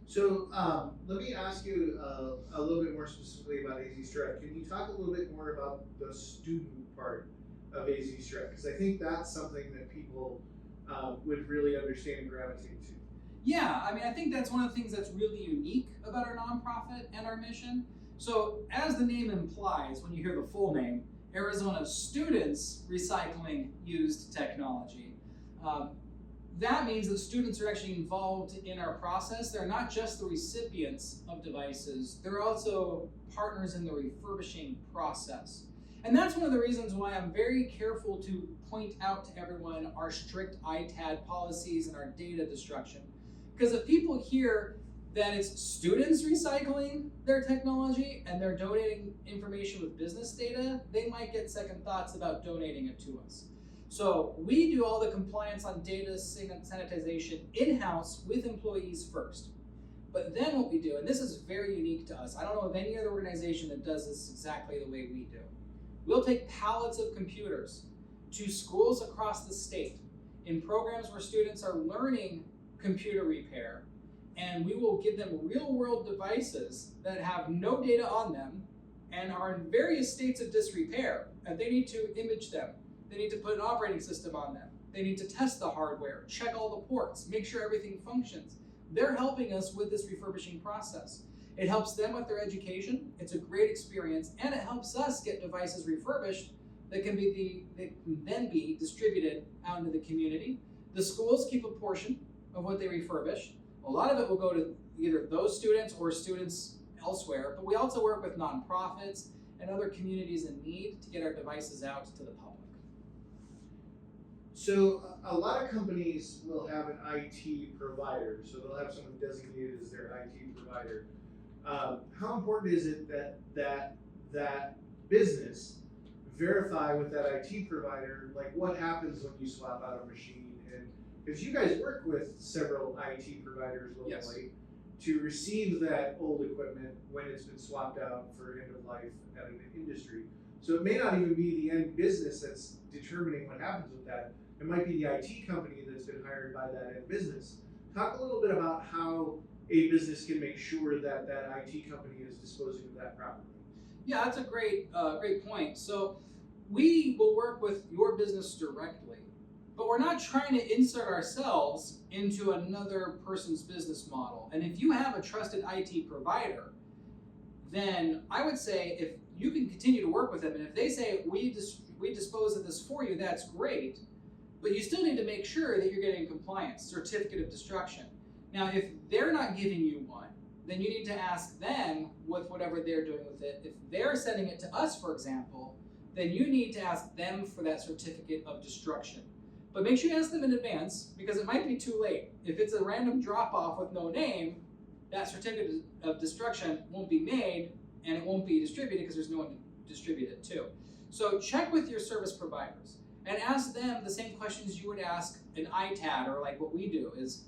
So let me ask you a little bit more specifically about AZStRUT. Can you talk a little bit more about the student part of AZStRUT? Because I think that's something that people would really understand and gravitate to. Yeah, I think that's one of the things that's really unique about our nonprofit and our mission. So as the name implies, when you hear the full name, Arizona Students Recycling Used Technology, that means that students are actually involved in our process. They're not just the recipients of devices, they're also partners in the refurbishing process. And that's one of the reasons why I'm very careful to point out to everyone our strict ITAD policies and our data destruction. Because if people hear that it's students recycling their technology and they're donating information with business data, they might get second thoughts about donating it to us. So we do all the compliance on data sanitization in-house with employees first. But then what we do, and this is very unique to us, I don't know of any other organization that does this exactly the way we do. We'll take pallets of computers to schools across the state in programs where students are learning computer repair, and we will give them real-world devices that have no data on them and are in various states of disrepair, and they need to image them. They need to put an operating system on them. They need to test the hardware, check all the ports, make sure everything functions. They're helping us with this refurbishing process. It helps them with their education. It's a great experience, and it helps us get devices refurbished that can then be distributed out into the community. The schools keep a portion of what they refurbish. A lot of it will go to either those students or students elsewhere, but we also work with nonprofits and other communities in need to get our devices out to the public. So a lot of companies will have an IT provider, so they'll have someone designated as their IT provider. How important is it that business verify with that IT provider, like what happens when you swap out a machine, and because you guys work with several IT providers locally to receive that old equipment when it's been swapped out for end of life at an industry. So it may not even be the end business that's determining what happens with that. It might be the IT company that's been hired by that end business. Talk a little bit about how a business can make sure that that IT company is disposing of that properly. Yeah, that's a great point. So we will work with your business directly, but we're not trying to insert ourselves into another person's business model. And if you have a trusted IT provider, then I would say if you can continue to work with them, and if they say we dispose of this for you, that's great. But you still need to make sure that you're getting compliance, certificate of destruction. Now, if they're not giving you one, then you need to ask them with whatever they're doing with it. If they're sending it to us, for example, then you need to ask them for that certificate of destruction. But make sure you ask them in advance, because it might be too late. If it's a random drop-off with no name, that certificate of destruction won't be made, and it won't be distributed because there's no one to distribute it to. So check with your service providers and ask them the same questions you would ask an ITAD, or like what we do is,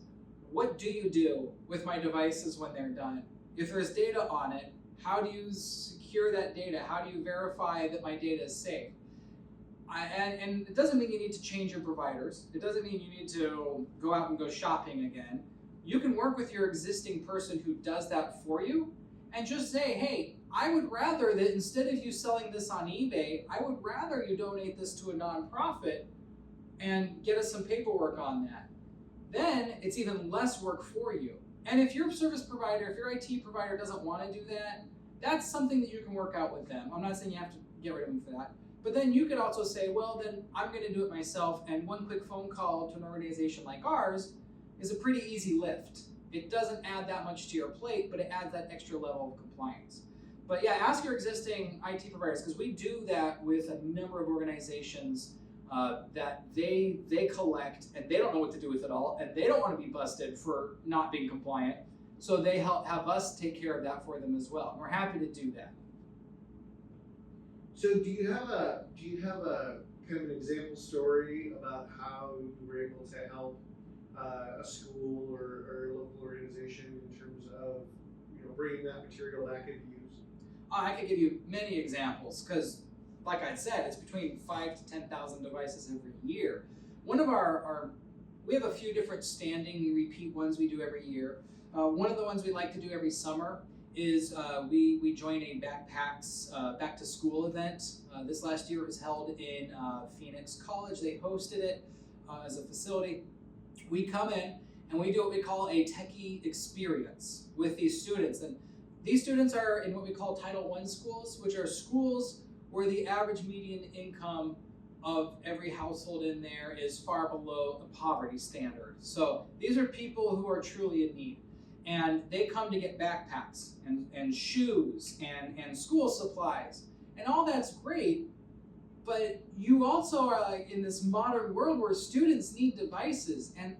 what do you do with my devices when they're done? If there's data on it, how do you secure that data? How do you verify that my data is safe? And it doesn't mean you need to change your providers. It doesn't mean you need to go out and go shopping again. You can work with your existing person who does that for you and just say, hey, I would rather that instead of you selling this on eBay, I would rather you donate this to a nonprofit and get us some paperwork on that. Then it's even less work for you. And if your service provider, if your IT provider doesn't want to do that, that's something that you can work out with them. I'm not saying you have to get rid of them for that. But then you could also say, well, then I'm going to do it myself, and one quick phone call to an organization like ours is a pretty easy lift. It doesn't add that much to your plate, but it adds that extra level of compliance. But yeah, ask your existing IT providers, because we do that with a number of organizations that they collect, and they don't know what to do with it all, and they don't want to be busted for not being compliant. So they have us take care of that for them as well. And we're happy to do that. So do you have a kind of an example story about how you were able to help a school or a local organization in terms of bringing that material back into use? I could give you many examples, because like I said, it's between 5,000 to 10,000 devices every year. One of we have a few different standing repeat ones we do every year. One of the ones we like to do every summer is we join a back to school event. This last year it was held in Phoenix College. They hosted it as a facility. We come in and we do what we call a techie experience with these students. And these students are in what we call Title I schools, which are schools where the average median income of every household in there is far below the poverty standard. So these are people who are truly in need. And they come to get backpacks and shoes and school supplies. And all that's great, but you also are like in this modern world where students need devices, and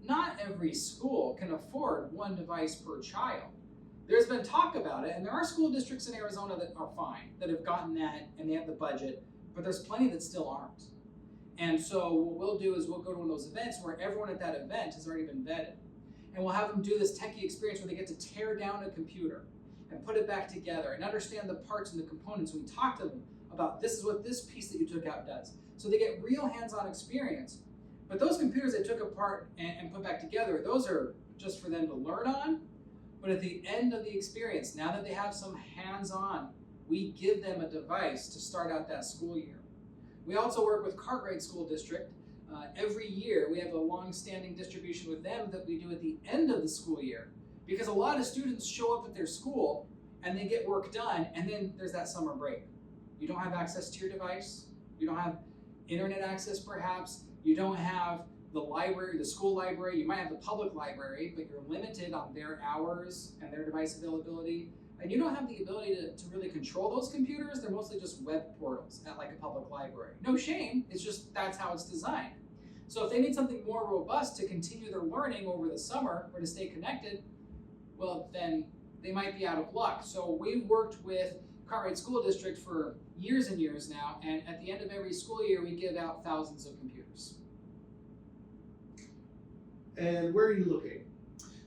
not every school can afford one device per child. There's been talk about it, and there are school districts in Arizona that are fine, that have gotten that and they have the budget, but there's plenty that still aren't. And so what we'll do is we'll go to one of those events where everyone at that event has already been vetted. And we'll have them do this techie experience where they get to tear down a computer and put it back together and understand the parts and the components. We talk to them about this is what this piece that you took out does. So they get real hands-on experience. But those computers they took apart and put back together, those are just for them to learn on. But at the end of the experience, now that they have some hands-on, we give them a device to start out that school year. We also work with Cartwright School District. Every year we have a long-standing distribution with them that we do at the end of the school year, because a lot of students show up at their school and they get work done, and then there's that summer break. You don't have access to your device, you don't have internet access perhaps, you don't have the library, the school library, you might have the public library, but you're limited on their hours and their device availability, and you don't have the ability to really control those computers. They're mostly just web portals at like a public library. No shame, it's just that's how it's designed. So if they need something more robust to continue their learning over the summer or to stay connected, well, then they might be out of luck. So we worked with Cartwright School District for years and years now, and at the end of every school year, we give out thousands of computers. And where are you located?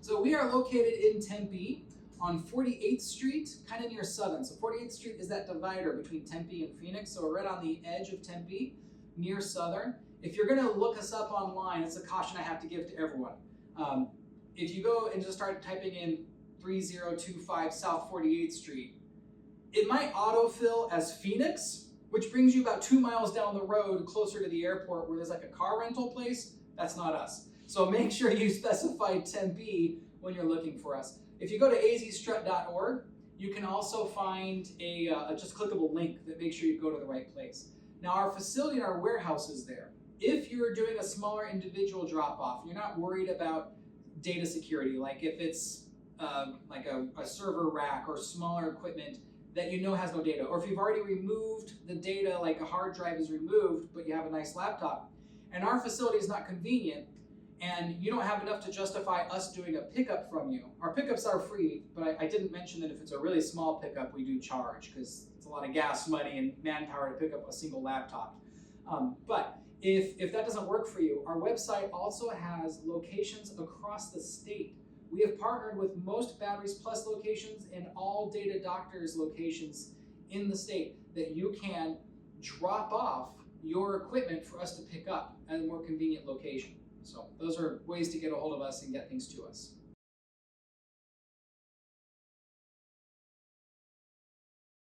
So we are located in Tempe on 48th Street, kind of near Southern. So 48th Street is that divider between Tempe and Phoenix. So we're right on the edge of Tempe, near Southern. If you're gonna look us up online, it's a caution I have to give to everyone. If you go and just start typing in 3025 South 48th Street, it might autofill as Phoenix, which brings you about 2 miles down the road closer to the airport where there's like a car rental place. That's not us. So make sure you specify Tempe when you're looking for us. If you go to AZStRUT.org, you can also find a just clickable link that makes sure you go to the right place. Now our facility and our warehouse is there. If you're doing a smaller individual drop-off, you're not worried about data security, like if it's like a server rack or smaller equipment that you know has no data, or if you've already removed the data, like a hard drive is removed, but you have a nice laptop, and our facility is not convenient, and you don't have enough to justify us doing a pickup from you. Our pickups are free, but I didn't mention that if it's a really small pickup, we do charge, because it's a lot of gas money and manpower to pick up a single laptop. But if that doesn't work for you, our website also has locations across the state. We have partnered with most Batteries Plus locations and all Data Doctors locations in the state that you can drop off your equipment for us to pick up at a more convenient location. So those are ways to get a hold of us and get things to us.